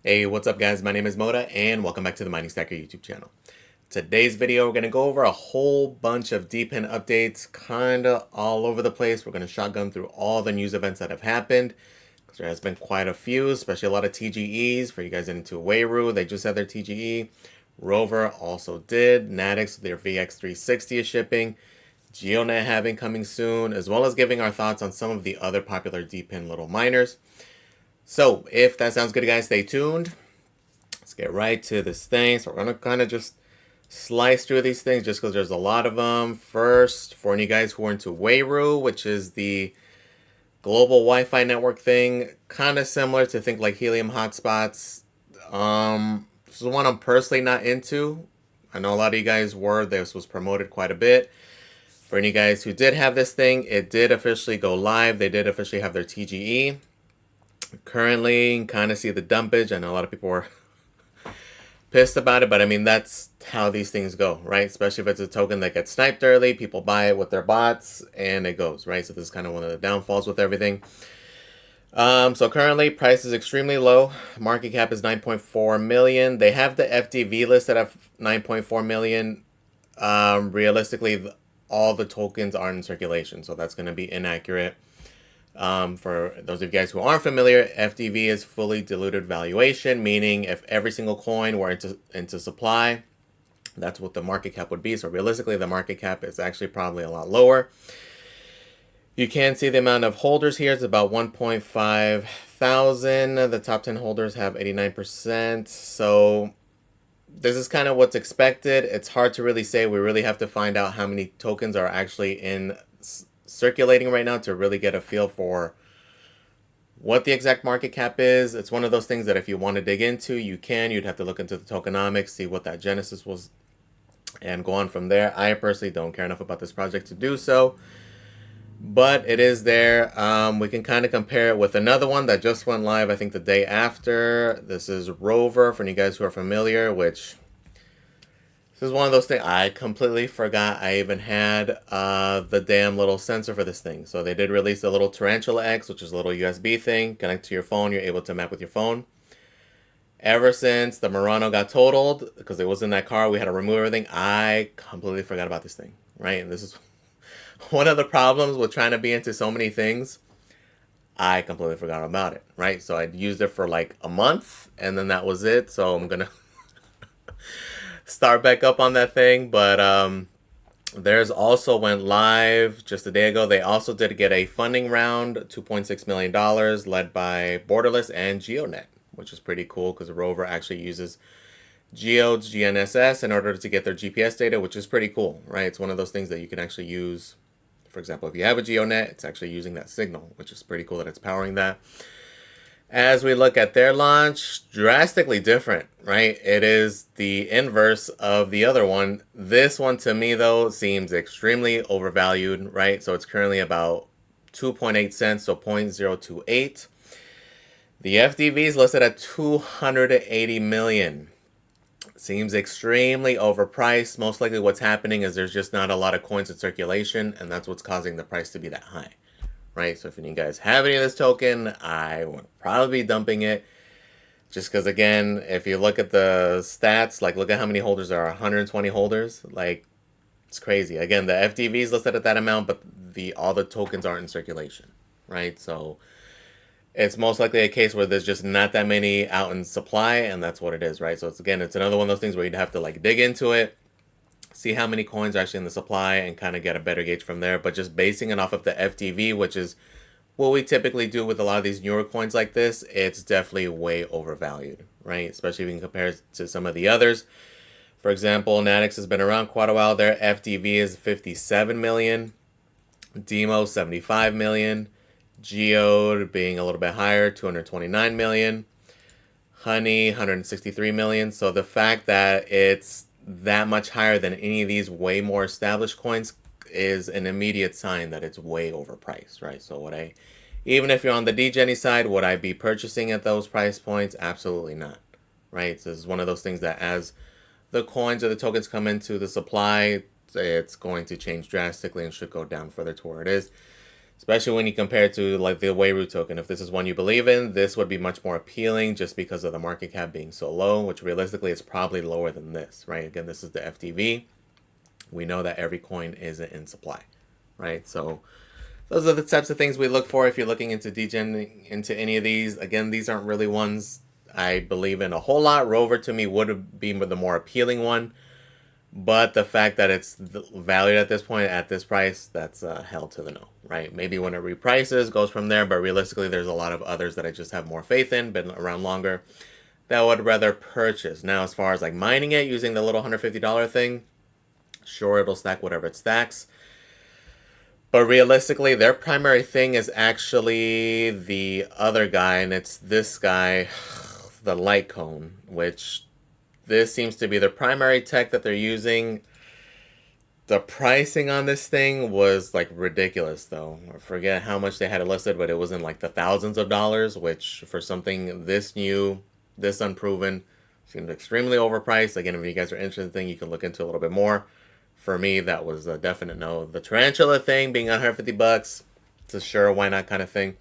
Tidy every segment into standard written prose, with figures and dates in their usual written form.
Hey, what's up guys? My name is Moda and welcome back to the Mining Stacker YouTube channel. Today's video, we're going to go over a whole bunch of DePin updates, kind of all over the place. We're going to shotgun through all the news events that have happened, because there has been quite a few, especially a lot of TGEs. For you guys into Wayru, they just had their TGE. Rovr also did. Natix, their VX360 is shipping. Geodnet having coming soon, as well as giving our thoughts on some of the other popular DePin little miners. So, if that sounds good, guys, stay tuned. Let's get right to this thing. So, we're going to kind of just slice through these things just because there's a lot of them. First, for you guys who are into Wayru, which is the global Wi-Fi network thing, kind of similar to think like helium hotspots. This is one I'm personally not into. I know a lot of you guys were. This was promoted quite a bit. For any guys who did have this thing, it did officially go live. They did officially have their TGE. Currently, kind of see the dumpage. I know a lot of people were pissed about it, but I mean, that's how these things go, right? Especially if it's a token that gets sniped early, people buy it with their bots, and it goes, right? So this is kind of one of the downfalls with everything. So currently, price is extremely low. Market cap is 9.4 million. They have the FDV listed at 9.4 million. Realistically, all the tokens are in circulation, so that's going to be inaccurate. For those of you guys who aren't familiar, FDV is fully diluted valuation, meaning if every single coin were into supply, that's what the market cap would be. So realistically, the market cap is actually probably a lot lower. You can see the amount of holders here. It's about 1.5 thousand. The top 10 holders have 89%. So this is kind of what's expected. It's hard to really say. We really have to find out how many tokens are actually in circulating right now to really get a feel for what the exact market cap is. It's one of those things that if you want to dig into, you can. You'd have to look into the tokenomics, see what that genesis was, and go on from there. I personally don't care enough about this project to do so, but it is there. We can kind of compare it with another one that just went live, I think the day after. This is Rovr, for you guys who are familiar, which this is one of those things I completely forgot I even had the damn little sensor for this thing. So they did release a little Tarantula X, which is a little USB thing. Connect to your phone. You're able to map with your phone. Ever since the Murano got totaled, because it was in that car, we had to remove everything. I completely forgot about this thing, right? And this is one of the problems with trying to be into so many things. I completely forgot about it, right? So I used it for like a month, and then that was it. So I'm going to start back up on that thing. But there's also went live just a day ago. They also did get a funding round, $2.6 million, led by Borderless and Geodnet, which is pretty cool because Rovr actually uses Geode's GNSS in order to get their GPS data, which is pretty cool, right? It's one of those things that you can actually use. For example, if you have a Geonet, it's actually using that signal, which is pretty cool that it's powering that. As we look at their launch, drastically different, right? It is the inverse of the other one. This one to me though seems extremely overvalued, right? So it's currently about 2.8 cents, so 0.028. The FDV is listed at 280 million. Seems extremely overpriced. Most likely what's happening is there's just not a lot of coins in circulation, and that's what's causing the price to be that high. Right, so if you guys have any of this token, I would probably be dumping it. Just because, again, if you look at the stats, like look at how many holders there are, 120 holders. Like, it's crazy. Again, the FDV is listed at that amount, but all the tokens aren't in circulation, right? So it's most likely a case where there's just not that many out in supply, and that's what it is, right? So it's another one of those things where you'd have to like dig into it, see how many coins are actually in the supply, and kind of get a better gauge from there. But just basing it off of the FDV, which is what we typically do with a lot of these newer coins like this, it's definitely way overvalued, right? Especially if you can compare it to some of the others. For example, Natix has been around quite a while. Their FDV is 57 million, Demo 75 million, Geode being a little bit higher, 229 million, Honey 163 million. So the fact that it's that much higher than any of these way more established coins is an immediate sign that it's way overpriced, right? So even if you're on the DGen side, would I be purchasing at those price points? Absolutely not, right? So this is one of those things that as the coins or the tokens come into the supply, it's going to change drastically and should go down further to where it is. especially when you compare it to like the Wayru token. If this is one you believe in, this would be much more appealing just because of the market cap being so low, which realistically is probably lower than this, right? Again, this is the FTV. We know that every coin isn't in supply, right? So those are the types of things we look for if you're looking into degen into any of these. Again, these aren't really ones I believe in a whole lot. Rovr to me would be the more appealing one, but the fact that it's valued at this point at this price, that's hell to the no, right? Maybe when it reprices, goes from there, but realistically, there's a lot of others that I just have more faith in, been around longer, that I would rather purchase. Now, as far as like mining it using the little $150 thing, sure, it'll stack whatever it stacks. But realistically, their primary thing is actually the other guy, and it's this guy, the light cone, which this seems to be the primary tech that they're using. The pricing on this thing was like ridiculous, though. I forget how much they had it listed, but it was in like the thousands of dollars, which for something this new, this unproven, seems extremely overpriced. Again, if you guys are interested, you can look into a little bit more. For me, that was a definite no. The tarantula thing being $150, it's a sure, why not kind of thing.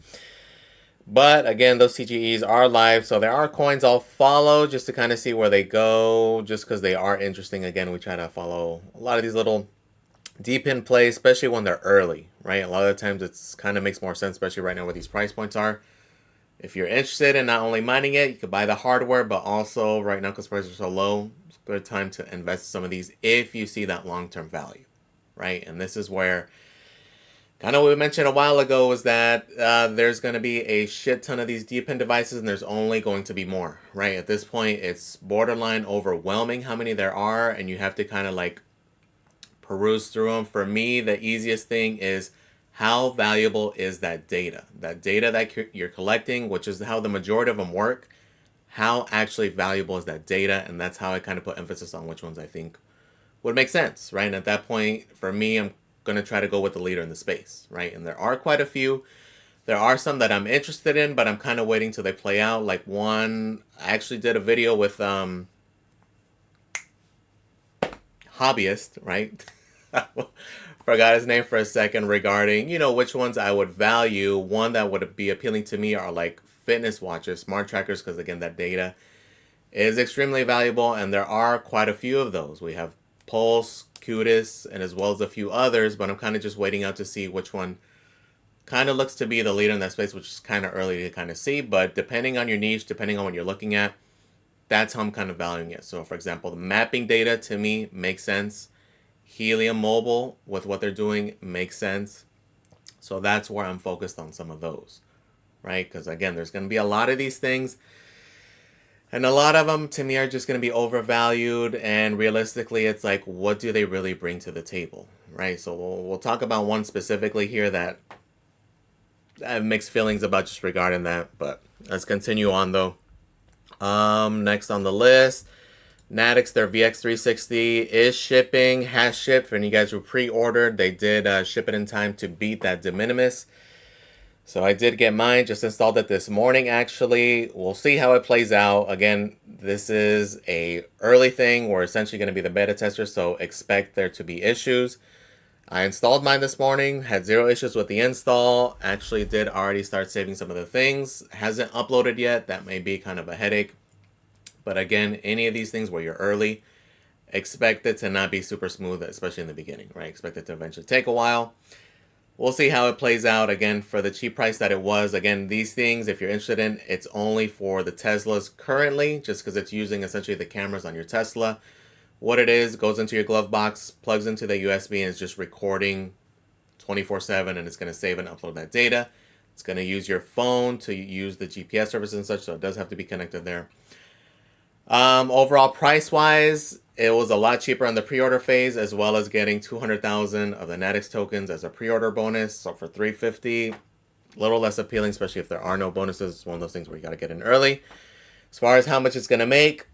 But again, those TGEs are live, so there are coins I'll follow just to kind of see where they go, just because they are interesting. Again, we try to follow a lot of these little DePin plays, especially when they're early, right? A lot of the times it's kind of makes more sense, especially right now where these price points are. If you're interested in not only mining it, you could buy the hardware, but also right now because prices are so low, it's a good time to invest in some of these if you see that long-term value, right? And this is where kind of what we mentioned a while ago is that there's going to be a shit ton of these DePin devices, and there's only going to be more, right? At this point, it's borderline overwhelming how many there are, and you have to kind of like peruse through them. For me, the easiest thing is how valuable is that data? That data that you're collecting, which is how the majority of them work, how actually valuable is that data? And that's how I kind of put emphasis on which ones I think would make sense, right? And at that point, for me, I'm going to try to go with the leader in the space, right? And there are quite a few. There are some that I'm interested in, but I'm kind of waiting till they play out. Like one, I actually did a video with Hobbyist, right? Forgot his name for a second regarding, which ones I would value. One that would be appealing to me are like fitness watches, smart trackers, because again, that data is extremely valuable, and there are quite a few of those. We have Pulse, Cutis, and as well as a few others, but I'm kind of just waiting out to see which one kind of looks to be the leader in that space, which is kind of early to kind of see, but depending on your niche, depending on what you're looking at, that's how I'm kind of valuing it. So for example, the mapping data to me makes sense. Helium Mobile with what they're doing makes sense. So that's where I'm focused on some of those, right? Because again, there's going to be a lot of these things, and a lot of them to me are just going to be overvalued. And realistically, it's like, what do they really bring to the table, right? So we'll talk about one specifically here that I have mixed feelings about just regarding that. But let's continue on though. Next on the list, Natix, their VX360 is shipping, has shipped. For you guys who pre-ordered, they did ship it in time to beat that de minimis. So I did get mine, just installed it this morning actually. We'll see how it plays out. Again, this is a early thing. We're essentially going to be the beta tester, so expect there to be issues. I installed mine this morning, had 0 issues with the install. Actually did already start saving some of the things. Hasn't uploaded yet. That may be kind of a headache. But again, any of these things where you're early, expect it to not be super smooth, especially in the beginning, right? Expect it to eventually take a while. We'll see how it plays out. Again, for the cheap price that it was. Again, these things, if you're interested in, it's only for the Teslas currently, just because it's using essentially the cameras on your Tesla. What it is, goes into your glove box, plugs into the USB, and it's just recording 24/7, and it's going to save and upload that data. It's going to use your phone to use the GPS services and such, so it does have to be connected there. Overall price-wise, it was a lot cheaper on the pre-order phase, as well as getting 200,000 of the Natix tokens as a pre-order bonus. So for $350, a little less appealing, especially if there are no bonuses. It's one of those things where you got to get in early. As far as how much it's going to make,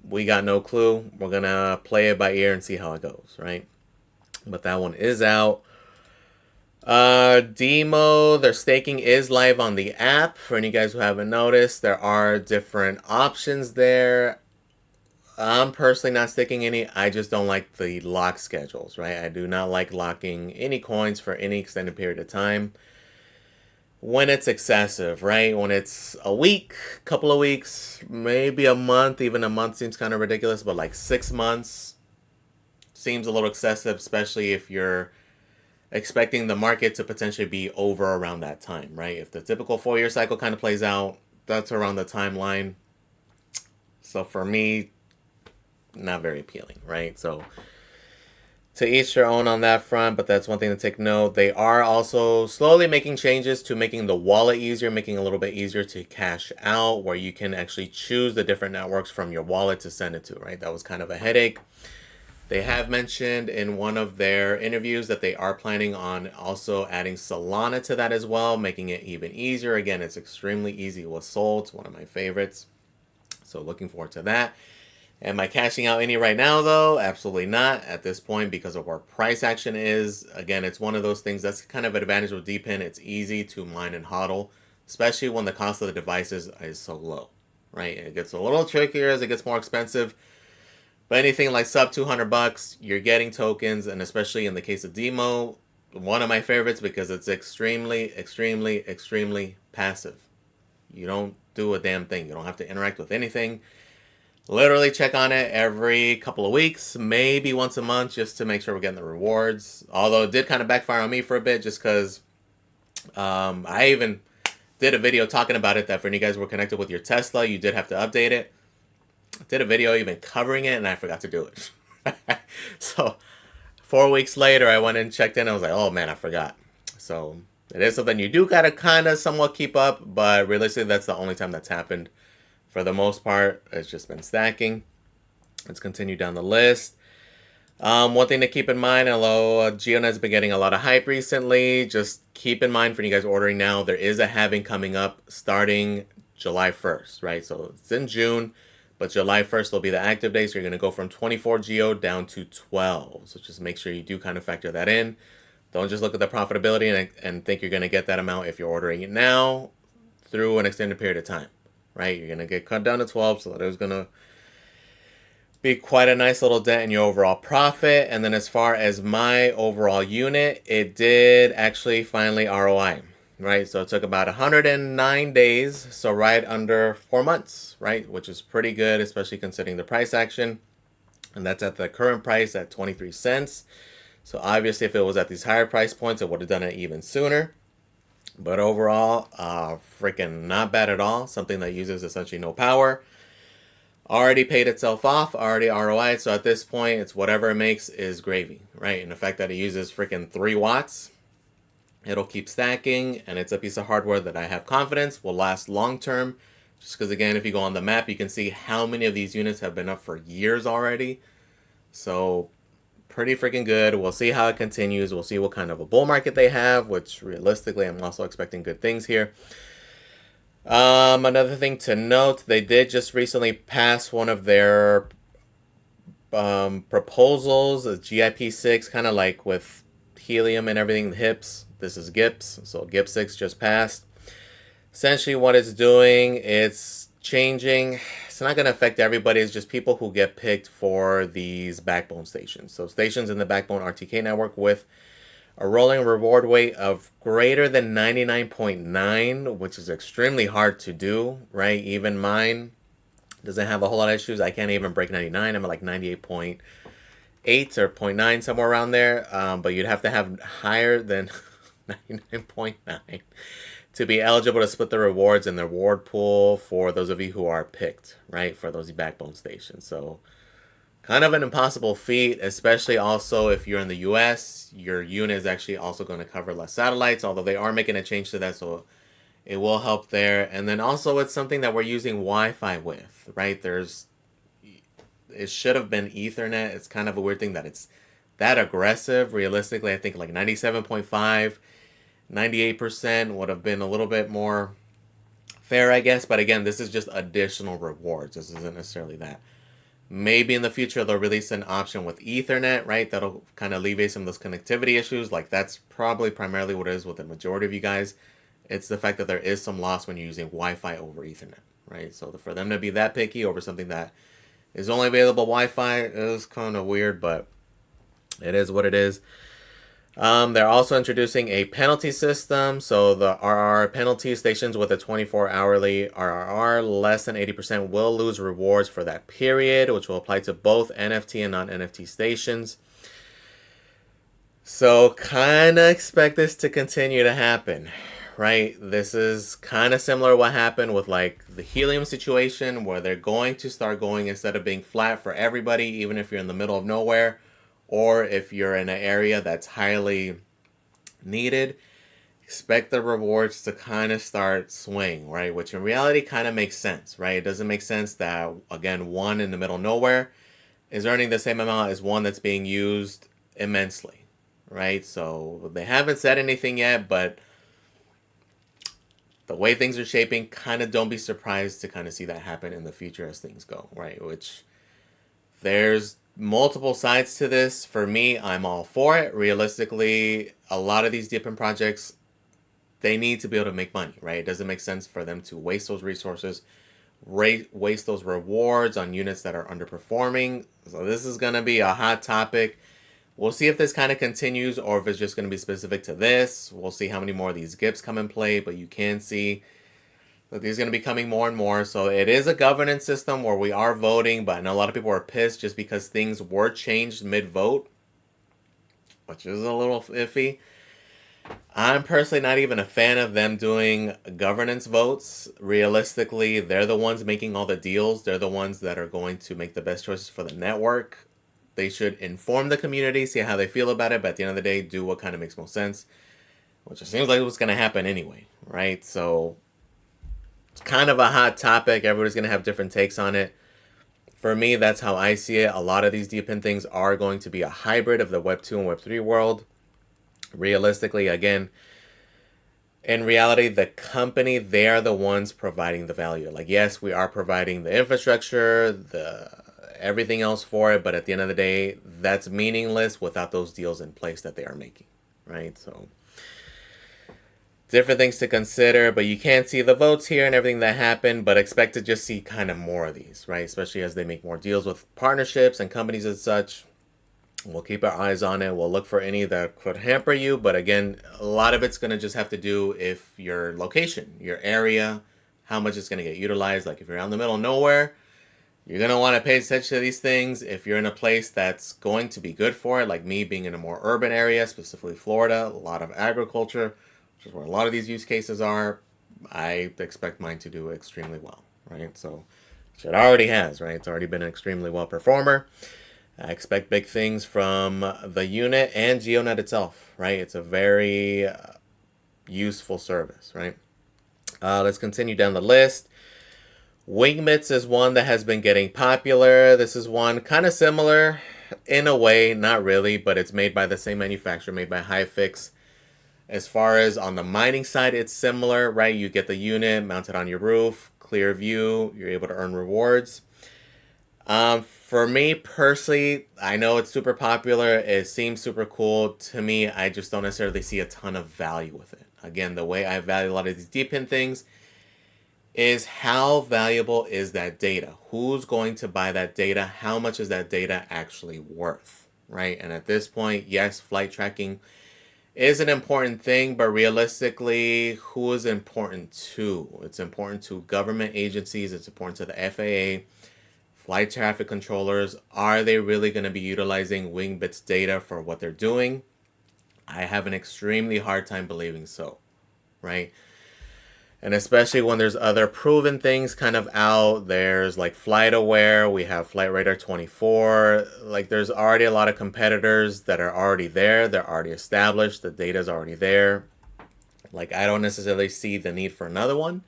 we got no clue. We're going to play it by ear and see how it goes, right? But that one is out. Demo, their staking is live on the app. For any guys who haven't noticed, there are different options there. I'm personally not sticking any. I just don't like the lock schedules, right? I do not like locking any coins for any extended period of time. when it's excessive, right? When it's a week, couple of weeks, maybe a month, even a month seems kind of ridiculous, but like 6 months seems a little excessive, especially if you're expecting the market to potentially be over around that time, right? If the typical 4-year cycle kind of plays out, that's around the timeline. So for me, not very appealing, right? So to each their own on that front, but that's one thing to take note. They are also slowly making changes to making the wallet easier, making it a little bit easier to cash out, where you can actually choose the different networks from your wallet to send it to, right? That was kind of a headache. They have mentioned in one of their interviews that they are planning on also adding Solana to that as well, making it even easier. Again, it's extremely easy with Sol. It's one of my favorites. So looking forward to that. Am I cashing out any right now, though? Absolutely not at this point because of where price action is. Again, it's one of those things that's kind of an advantage with DePin. It's easy to mine and hodl, especially when the cost of the devices is so low, right? It gets a little trickier as it gets more expensive. But anything like sub $200, you're getting tokens, and especially in the case of Demo, one of my favorites because it's extremely, extremely, extremely passive. You don't do a damn thing. You don't have to interact with anything. Literally check on it every couple of weeks, maybe once a month, just to make sure we're getting the rewards. Although it did kind of backfire on me for a bit, just because I even did a video talking about it, that for you guys who were connected with your Tesla, you did have to update it. I did a video even covering it, and I forgot to do it. So 4 weeks later, I went and checked in. And I was like, oh man, I forgot. So it is something you do gotta kind of somewhat keep up, but realistically, that's the only time that's happened. For the most part, it's just been stacking. Let's continue down the list. One thing to keep in mind, although Geodnet's been getting a lot of hype recently, just keep in mind for you guys ordering now, there is a halving coming up starting July 1st, right? So it's in June, but July 1st will be the active day, so you're going to go from 24 Geo down to 12. So just make sure you do kind of factor that in. Don't just look at the profitability and think you're going to get that amount if you're ordering it now through an extended period of time, right? You're going to get cut down to 12, so there's going to be quite a nice little dent in your overall profit. And then as far as my overall unit, it did actually finally ROI, right? So it took about 109 days, so right under 4 months, right? Which is pretty good, especially considering the price action. And that's at the current price at 23 cents. So obviously if it was at these higher price points, it would have done it even sooner. But overall, freaking not bad at all. Something that uses essentially no power. Already paid itself off, already ROI. So at this point, it's whatever it makes is gravy, right? And the fact that it uses freaking 3 watts, it'll keep stacking, and it's a piece of hardware that I have confidence will last long term. Just because, again, if you go on the map, you can see how many of these units have been up for years already. So pretty freaking good. We'll see how it continues. We'll see what kind of a bull market they have, which realistically, I'm also expecting good things here. Another thing to note, they did just recently pass one of their proposals, a GIP6, kind of like with helium and everything, the hips. This is GIPS, so GIP6 just passed. Essentially what it's doing, it's changing. It's not going to affect everybody. It's just people who get picked for these backbone stations. So stations in the backbone RTK network with a rolling reward weight of greater than 99.9, which is extremely hard to do, right? Even mine doesn't have a whole lot of issues. I can't even break 99. I'm at like 98.8 or 0.9, somewhere around there. But you'd have to have higher than 99.9 to be eligible to split the rewards in the reward pool for those of you who are picked, right, for those backbone stations. So kind of an impossible feat, especially also if you're in the US. Your unit is actually also going to cover less satellites, although they are making a change to that, so it will help there. And then also it's something that we're using Wi-Fi with, right? It should have been Ethernet. It's kind of a weird thing that it's that aggressive. Realistically, I think like 97.5, 98% would have been a little bit more fair, I guess. But again, this is just additional rewards. This isn't necessarily that. Maybe in the future they'll release an option with Ethernet, right? That'll kind of alleviate some of those connectivity issues. Like that's probably primarily what it is with the majority of you guys. It's the fact that there is some loss when you're using Wi-Fi over Ethernet, right? So for them to be that picky over something that is only available Wi-Fi is kind of weird, but it is what it is. They're also introducing a penalty system. So the RR penalty stations with a 24 hourly RRR less than 80% will lose rewards for that period, which will apply to both NFT and non-NFT stations. So kind of expect this to continue to happen, right? This is kind of similar to what happened with like the helium situation, where they're going to start going, instead of being flat for everybody, even if you're in the middle of nowhere, or if you're in an area that's highly needed, expect the rewards to kind of start swing, right? Which in reality kind of makes sense, right? It doesn't make sense that, again, one in the middle of nowhere is earning the same amount as one that's being used immensely, right? So they haven't said anything yet, but the way things are shaping, kind of don't be surprised to kind of see that happen in the future as things go, right? Which there's multiple sides to this. For me, I'm all for it. Realistically, a lot of these DePin projects, they need to be able to make money, right? It doesn't make sense for them to waste those resources, waste those rewards on units that are underperforming. So this is going to be a hot topic. We'll see if this kind of continues or if it's just going to be specific to this. We'll see how many more of these GIPs come in play, but you can see that these are going to be coming more and more. So it is a governance system where we are voting, but I know a lot of people are pissed just because things were changed mid-vote, which is a little iffy. I'm personally not even a fan of them doing governance votes. Realistically, they're the ones making all the deals. They're the ones that are going to make the best choices for the network. They should inform the community, see how they feel about it, but at the end of the day, do what kind of makes most sense, which it seems like what's going to happen anyway, right? So it's kind of a hot topic. Everybody's going to have different takes on it. For me, that's how I see it. A lot of these DePin things are going to be a hybrid of the Web 2 and Web 3 world. Realistically, again, in reality, the company, they are the ones providing the value. Like, yes, we are providing the infrastructure, the everything else for it, but at the end of the day, that's meaningless without those deals in place that they are making, right? So different things to consider, but you can see the votes here and everything that happened, but expect to just see kind of more of these, right? Especially as they make more deals with partnerships and companies and such. We'll keep our eyes on it. We'll look for any that could hamper you. But again, a lot of it's going to just have to do if your location, your area, how much it's going to get utilized. Like if you're out in the middle of nowhere, you're going to want to pay attention to these things. If you're in a place that's going to be good for it, like me being in a more urban area, specifically Florida, a lot of agriculture, which is where a lot of these use cases are, I expect mine to do extremely well, right? So it already has, right? It's already been an extremely well performer. I expect big things from the unit and Geodnet itself, right? It's a very useful service, right? Let's continue down the list. Wingbits is one that has been getting popular. This is one kind of similar in a way, not really, but it's made by the same manufacturer, made by Hyfix. As far as on the mining side, it's similar, right? You get the unit mounted on your roof, clear view, you're able to earn rewards. For me personally, I know it's super popular. It seems super cool to me. I just don't necessarily see a ton of value with it. Again, the way I value a lot of these DePin things is how valuable is that data? Who's going to buy that data? How much is that data actually worth, right? And at this point, yes, flight tracking is an important thing, but realistically, who is important to? It's important to government agencies. It's important to the FAA. Flight traffic controllers, are they really going to be utilizing Wingbits data for what they're doing? I have an extremely hard time believing so, right? And especially when there's other proven things kind of out. There's like FlightAware, we have Flight Radar 24. Like there's already a lot of competitors that are already there. They're already established. The data's already there. Like I don't necessarily see the need for another one.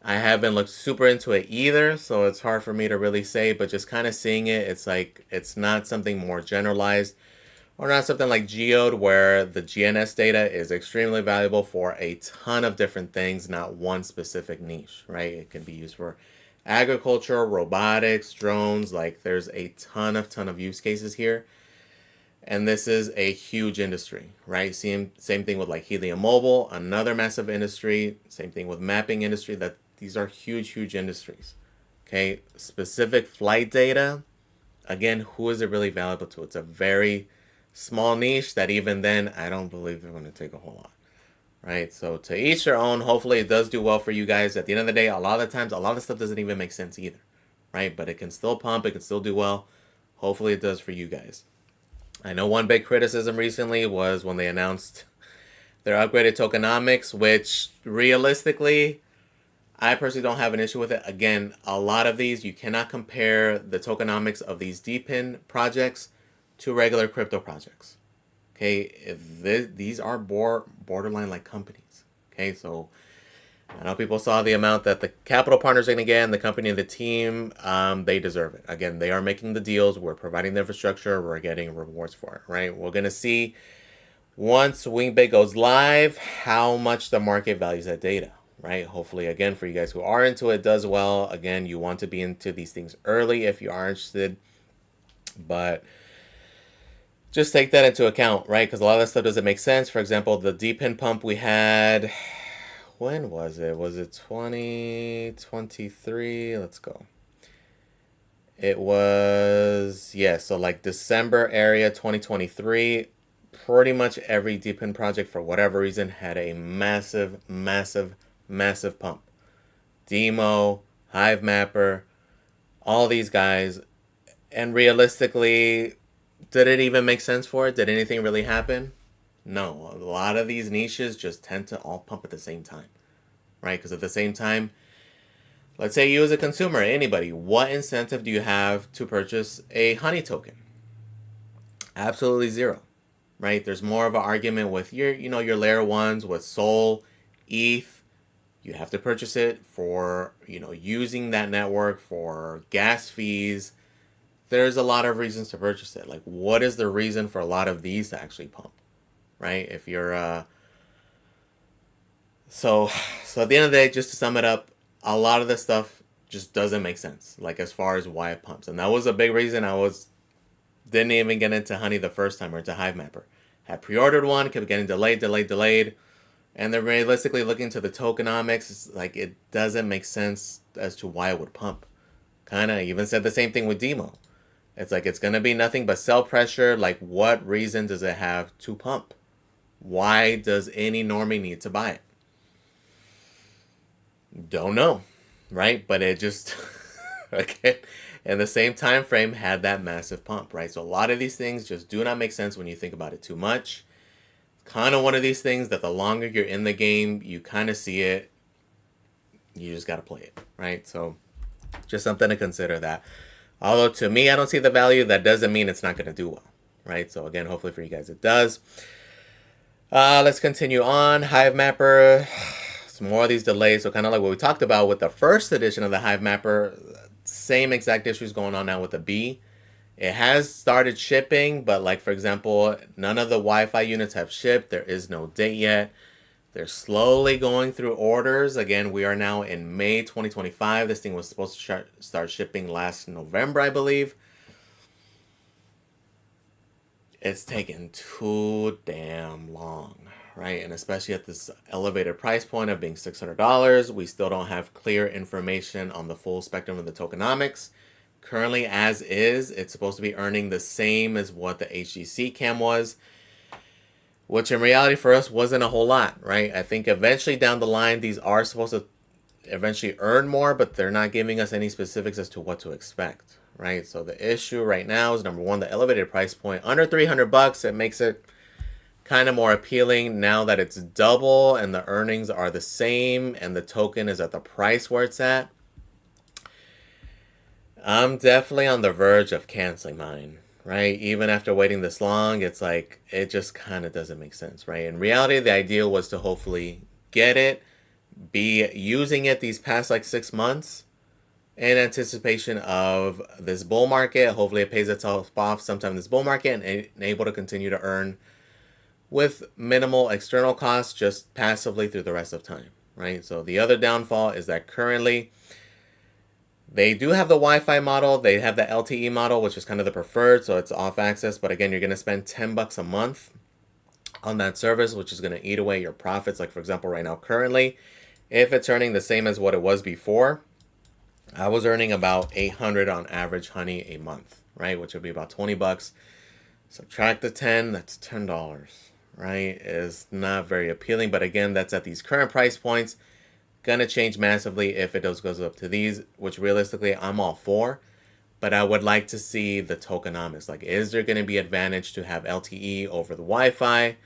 I haven't looked super into it either, so it's hard for me to really say, but just kind of seeing it, it's like, it's not something more generalized, or not something like Geode, where the GNS data is extremely valuable for a ton of different things, not one specific niche, right? It can be used for agriculture, robotics, drones, like there's a ton of use cases here. And this is a huge industry, right? Same thing with like Helium Mobile, another massive industry. Same thing with mapping industry. That these are huge industries. Okay, specific flight data. Again, who is it really valuable to? It's a very small niche that even then, I don't believe they're going to take a whole lot. Right? So to each their own. Hopefully it does do well for you guys. At the end of the day, a lot of the times, a lot of stuff doesn't even make sense either. Right? But it can still pump. It can still do well. Hopefully it does for you guys. I know one big criticism recently was when they announced their upgraded tokenomics, which realistically, I personally don't have an issue with it. Again, a lot of these, you cannot compare the tokenomics of these DePin projects to regular crypto projects. Okay, these are borderline like companies. Okay, so I know people saw the amount that the capital partners are going to get, and the company and the team, they deserve it. Again, they are making the deals. We're providing the infrastructure. We're getting rewards for it, right? We're going to see once Wingbits goes live how much the market values that data, right? Hopefully, again, for you guys who are into it, does well. Again, you want to be into these things early if you are interested, but just take that into account, right? Because a lot of that stuff doesn't make sense. For example, the DePin pump we had, when was it? Was it 2023? Let's go. It was, yeah, so like December area 2023. Pretty much every DePin project, for whatever reason, had a massive, massive, massive pump. Demo, Hive Mapper, all these guys. And realistically, did it even make sense for it? Did anything really happen? No. A lot of these niches just tend to all pump at the same time, right? Because at the same time, let's say you as a consumer, anybody, what incentive do you have to purchase a honey token? Absolutely zero, right? There's more of an argument with your, your layer ones with Sol, ETH. You have to purchase it for, using that network, for gas fees. There's a lot of reasons to purchase it. Like, what is the reason for a lot of these to actually pump, right? If you're, so at the end of the day, just to sum it up, a lot of this stuff just doesn't make sense, like as far as why it pumps. And that was a big reason didn't even get into Honey the first time, or into Hive Mapper. Had pre-ordered one, kept getting delayed. And they're realistically looking to the tokenomics. It's like, it doesn't make sense as to why it would pump. Kind of even said the same thing with Demo. It's like, it's going to be nothing but sell pressure. Like, what reason does it have to pump? Why does any normie need to buy it? Don't know, right? But it just, again, in the same time frame, had that massive pump, right? So a lot of these things just do not make sense when you think about it too much. Kind of one of these things that the longer you're in the game, you kind of see it. You just got to play it, right? So just something to consider that. Although to me, I don't see the value. That doesn't mean it's not going to do well, right? So again, hopefully for you guys, it does. Let's continue on. Hive Mapper. Some more of these delays. So kind of like what we talked about with the first edition of the Hive Mapper, same exact issues going on now with the B. It has started shipping, but like, for example, none of the Wi-Fi units have shipped. There is no date yet. They're slowly going through orders. Again, we are now in May 2025. This thing was supposed to start shipping last November, I believe. It's taken too damn long, right? And especially at this elevated price point of being $600, we still don't have clear information on the full spectrum of the tokenomics. Currently, as is, it's supposed to be earning the same as what the HGC cam was, which in reality for us wasn't a whole lot, right? I think eventually down the line, these are supposed to eventually earn more, but they're not giving us any specifics as to what to expect, right? So the issue right now is, number one, the elevated price point. Under $300, it makes it kind of more appealing. Now that it's double and the earnings are the same and the token is at the price where it's at, I'm definitely on the verge of canceling mine, right? Even after waiting this long, it's like, it just kind of doesn't make sense, right? In reality, the ideal was to hopefully get it, be using it these past like 6 months in anticipation of this bull market. Hopefully it pays itself off sometime in this bull market and able to continue to earn with minimal external costs, just passively through the rest of time, right? So the other downfall is that currently they do have the Wi-Fi model. They have the LTE model, which is kind of the preferred, so it's off access. But again, you're going to spend $10 a month on that service, which is going to eat away your profits. Like, for example, right now, currently, if it's earning the same as what it was before, I was earning about $800 on average honey a month, right? Which would be about $20. Subtract the 10, that's $10, right? Is not very appealing, but again, that's at these current price points. Gonna change massively if it goes up to these, which realistically I'm all for. But I would like to see the tokenomics. Like, is there gonna be advantage to have LTE over the Wi-Fi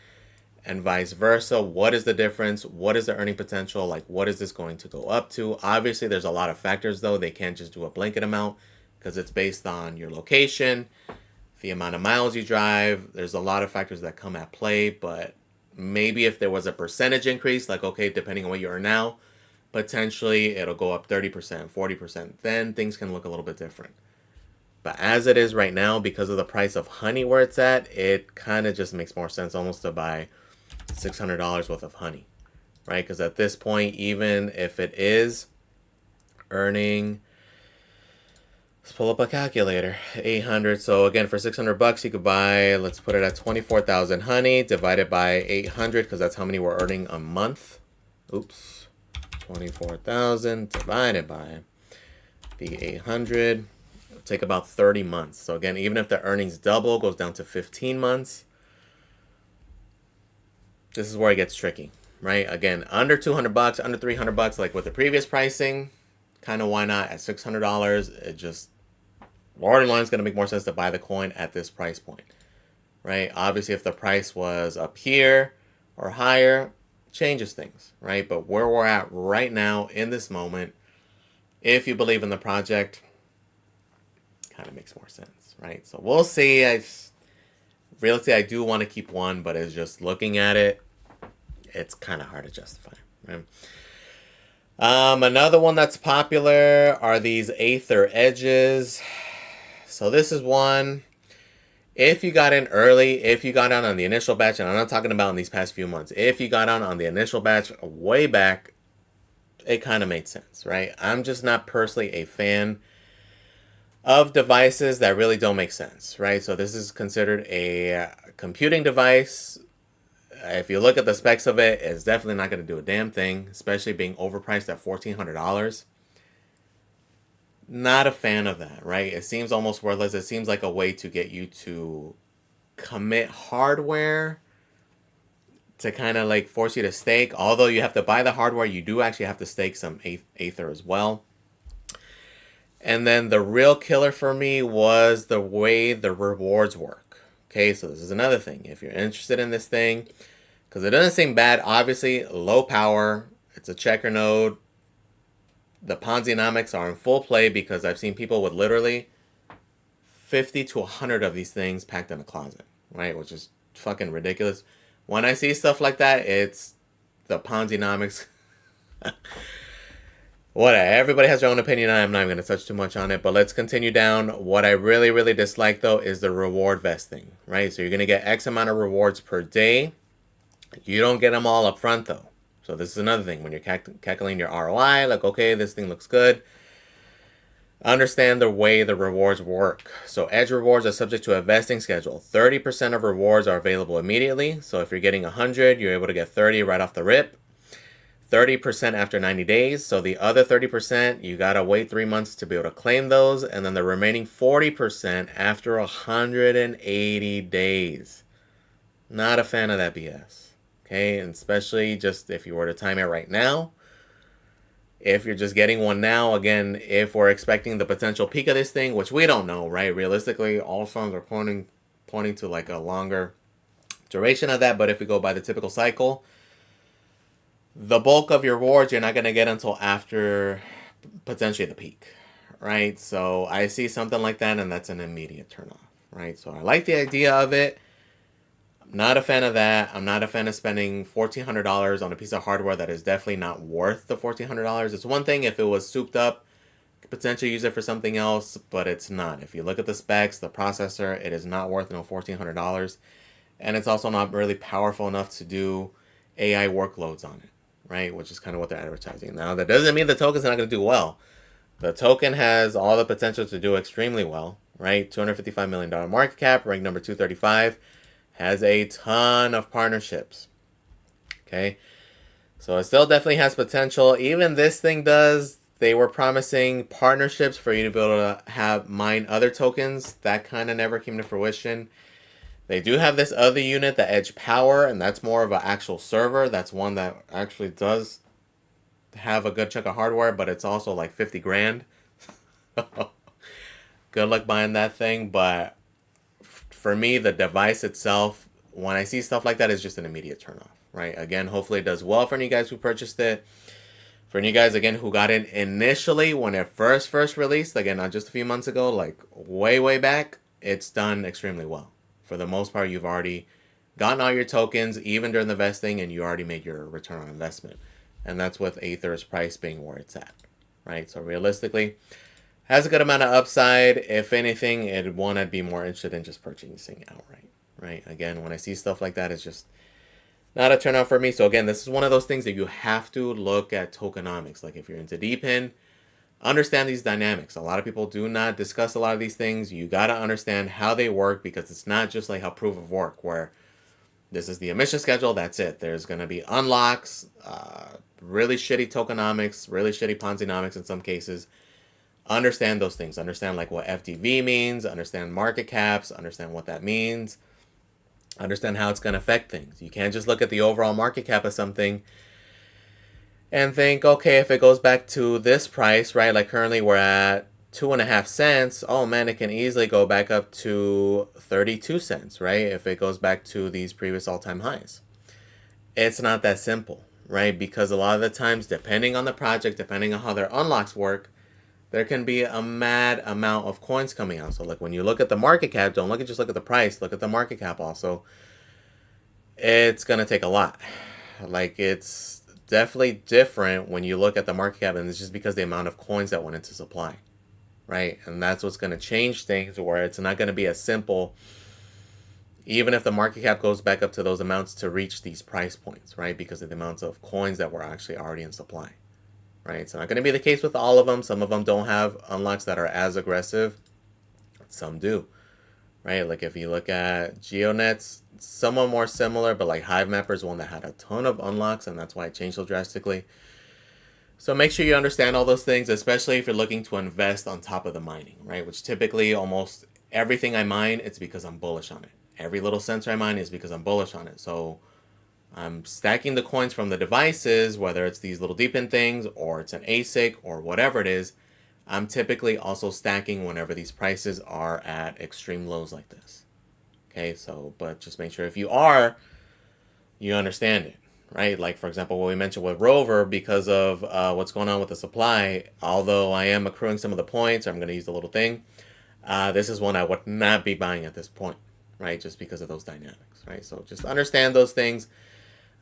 and vice versa? What is the difference? What is the earning potential? Like, what is this going to go up to? Obviously, there's a lot of factors though. They can't just do a blanket amount because it's based on your location, the amount of miles you drive. There's a lot of factors that come at play, but maybe if there was a percentage increase, like, okay, depending on what you are now, potentially it'll go up 30%, 40%. Then things can look a little bit different. But as it is right now, because of the price of honey where it's at, it kind of just makes more sense almost to buy $600 worth of honey, right? Because at this point, even if it is earning, let's pull up a calculator, 800. So again, for 600 bucks, you could buy, let's put it at 24,000 honey divided by 800, because that's how many we're earning a month. Oops, 24,000 divided by the 800. It'll take about 30 months. So again, even if the earnings double, goes down to 15 months. This is where it gets tricky, right? Again, under 200 bucks, under 300 bucks, like with the previous pricing, kind of why not? At $600, it just, borderline is going to make more sense to buy the coin at this price point, right? Obviously, if the price was up here or higher, changes things, right? But where we're at right now in this moment, if you believe in the project, kind of makes more sense, right? So we'll see. Realistically, I do want to keep one, but it's just looking at it, it's kind of hard to justify, right? Another one that's popular are these Aether edges. So this is one, if you got in early, if you got on the initial batch, and I'm not talking about in these past few months, if you got on the initial batch way back, it kind of made sense, right? I'm just not personally a fan of devices that really don't make sense, right? So this is considered a computing device. If you look at the specs of it, it's definitely not going to do a damn thing, especially being overpriced at $1,400. Not a fan of that, right? It seems almost worthless. It seems like a way to get you to commit hardware to kind of like force you to stake. Although you have to buy the hardware, you do actually have to stake some Aether as well. And then the real killer for me was the way the rewards work. Okay, so this is another thing. If you're interested in this thing, because it doesn't seem bad, obviously low power, it's a checker node. The Ponzi-nomics are in full play because I've seen people with literally 50 to 100 of these things packed in a closet, right? Which is fucking ridiculous. When I see stuff like that, it's the Ponzi-nomics. Whatever. Everybody has their own opinion. I'm not even going to touch too much on it, but let's continue down. What I really, really dislike, though, is the reward vesting, right? So you're going to get X amount of rewards per day. You don't get them all up front, though. So this is another thing. When you're calculating your ROI, like, okay, this thing looks good. Understand the way the rewards work. So edge rewards are subject to a vesting schedule. 30% of rewards are available immediately. So if you're getting 100, you're able to get 30 right off the rip. 30% after 90 days. So the other 30%, you got to wait 3 months to be able to claim those. And then the remaining 40% after 180 days. Not a fan of that BS. Okay, and especially just if you were to time it right now. If you're just getting one now, again, if we're expecting the potential peak of this thing, which we don't know, right? Realistically, all signs are pointing to like a longer duration of that. But if we go by the typical cycle, the bulk of your rewards you're not going to get until after potentially the peak, right? So I see something like that, and that's an immediate turnoff, right? So I like the idea of it. I'm not a fan of that. I'm not a fan of spending $1,400 on a piece of hardware that is definitely not worth the $1,400. It's one thing if it was souped up, potentially use it for something else, but it's not. If you look at the specs, the processor, it is not worth no $1,400, and it's also not really powerful enough to do AI workloads on it, right? Which is kind of what they're advertising. Now, that doesn't mean the token's not going to do well. The token has all the potential to do extremely well, right? $255 million market cap, ranked number 235, has a ton of partnerships, okay? So it still definitely has potential. Even this thing does. They were promising partnerships for you to be able to have mine other tokens. That kind of never came to fruition. They do have this other unit, the Edge Power, and that's more of an actual server. That's one that actually does have a good chunk of hardware, but it's also like 50 grand. Good luck buying that thing. But for me, the device itself, when I see stuff like that, is just an immediate turnoff, right? Again, hopefully it does well for you guys who purchased it. For you guys, again, who got it initially when it first released, again, not just a few months ago, like way back, it's done extremely well. For the most part, you've already gotten all your tokens, even during the vesting, and you already made your return on investment. And that's with Aether's price being where it's at, right? So realistically, has a good amount of upside. If anything, I'd be more interested in just purchasing outright, right? Again, when I see stuff like that, it's just not a turnout for me. So again, this is one of those things that you have to look at tokenomics. Like if you're into DePin, understand these dynamics. A lot of people do not discuss a lot of these things. You got to understand how they work, because it's not just like how proof of work, where this is the emission schedule, that's it. There's going to be unlocks, really shitty tokenomics, really shitty Ponzinomics in some cases. Understand those things. Understand like what FDV means, understand market caps, understand what that means, understand how it's going to affect things. You can't just look at the overall market cap of something and think, okay, if it goes back to this price, right? Like currently we're at 2.5 cents. Oh man, it can easily go back up to 32 cents, right? If it goes back to these previous all-time highs. It's not that simple, right? Because a lot of the times, depending on the project, depending on how their unlocks work, there can be a mad amount of coins coming out. So like when you look at the market cap, don't just look at the price, look at the market cap also. It's going to take a lot. Like it's definitely different when you look at the market cap, and it's just because the amount of coins that went into supply, right? And that's what's going to change things, where it's not going to be as simple, even if the market cap goes back up to those amounts, to reach these price points, right? Because of the amounts of coins that were actually already in supply. Right, it's not going to be the case with all of them. Some of them don't have unlocks that are as aggressive. Some do, right? Like if you look at Geodnet's, somewhat more similar, but like Hive Mapper is one that had a ton of unlocks, and that's why it changed so drastically. So make sure you understand all those things, especially if you're looking to invest on top of the mining, right? Which typically almost everything I mine, it's because I'm bullish on it. Every little sensor I mine is because I'm bullish on it. So I'm stacking the coins from the devices, whether it's these little DePin things or it's an ASIC or whatever it is. I'm typically also stacking whenever these prices are at extreme lows like this. Okay, so, but just make sure if you are, you understand it, right? Like, for example, what we mentioned with Rovr, because of what's going on with the supply, although I am accruing some of the points, I'm going to use the little thing, this is one I would not be buying at this point, right? Just because of those dynamics, right? So just understand those things.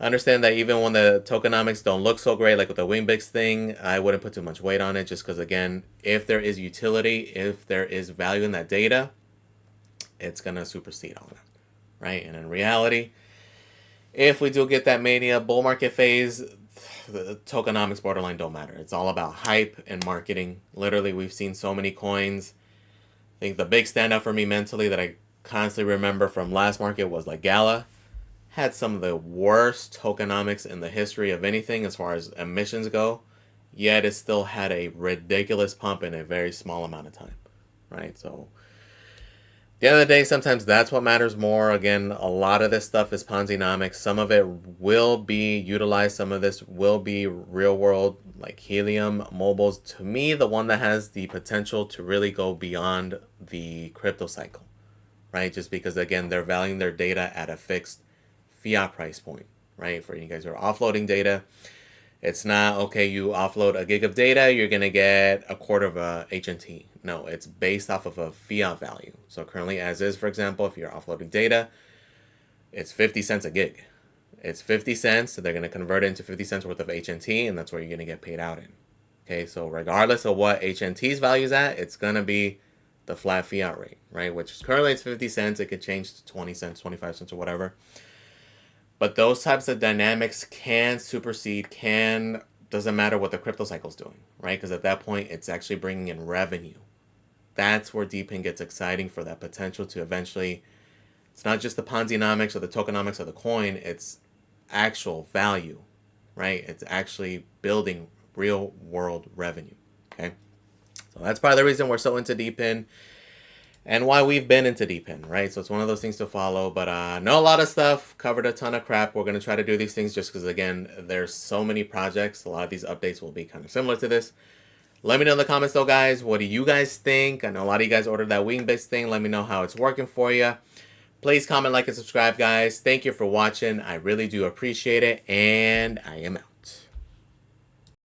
Understand that even when the tokenomics don't look so great, like with the Wingbits thing, I wouldn't put too much weight on it, just because, again, if there is utility, if there is value in that data, it's going to supersede all that, right? And in reality, if we do get that mania bull market phase, the tokenomics borderline don't matter. It's all about hype and marketing. Literally, we've seen so many coins. I think the big standout for me mentally that I constantly remember from last market was like Gala. Had some of the worst tokenomics in the history of anything as far as emissions go, yet it still had a ridiculous pump in a very small amount of time, right? So at the end of the day, sometimes that's what matters more. Again, a lot of this stuff is Ponzinomics. Some of it will be utilized. Some of this will be real world, like Helium, mobiles. To me, the one that has the potential to really go beyond the crypto cycle, right? Just because, again, they're valuing their data at a fixed fiat price point, right? For you guys who are offloading data, it's not, okay, you offload a gig of data, you're going to get a quarter of a HNT. No, it's based off of a fiat value. So currently, as is, for example, if you're offloading data, it's 50 cents a gig. It's 50 cents, so they're going to convert it into 50 cents worth of HNT, and that's where you're going to get paid out in. Okay, so regardless of what HNT's value is at, it's going to be the flat fiat rate, right? Which currently it's 50 cents. It could change to 20 cents, 25 cents, or whatever. But those types of dynamics can supersede, doesn't matter what the crypto cycle is doing, right? Because at that point, it's actually bringing in revenue. That's where DePin gets exciting, for that potential to eventually, it's not just the Ponzinomics or the tokenomics of the coin, it's actual value, right? It's actually building real world revenue, okay? So that's probably the reason we're so into DePin. and why we've been into DePin, right? So it's one of those things to follow, but know a lot of stuff, covered a ton of crap. We're going to try to do these things just because, again, there's so many projects. A lot of these updates will be kind of similar to this. Let me know in the comments, though, guys. What do you guys think? I know a lot of you guys ordered that Wingbits thing. Let me know how it's working for you. Please comment, like, and subscribe, guys. Thank you for watching. I really do appreciate it, and I am out.